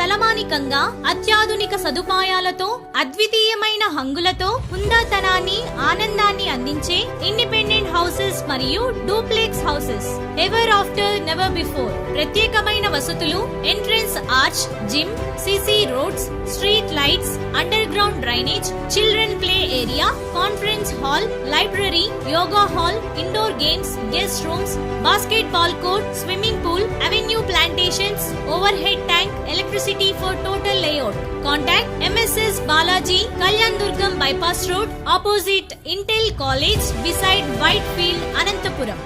తలమానికంగా అత్యాధునిక సదుపాయాలతో అద్వితీయమైన హంగులతో హుందాతనాన్ని ఆనందాన్ని అందించే ఇండిపెండెంట్ హౌసెస్ మరియు duplex houses ever after never before. ప్రత్యేకమైన వసతులు, entrance arch, gym, CC roads, street lights, underground drainage, children play area, conference hall, library, yoga hall, indoor games, guest rooms, basketball court, swimming pool, avenue plantations, overhead tank, electricity for total layout. Contact MSS Balaji, Kalyan Durgam Bypass Road, opposite Intel College, beside Whitefield, Anantapuram.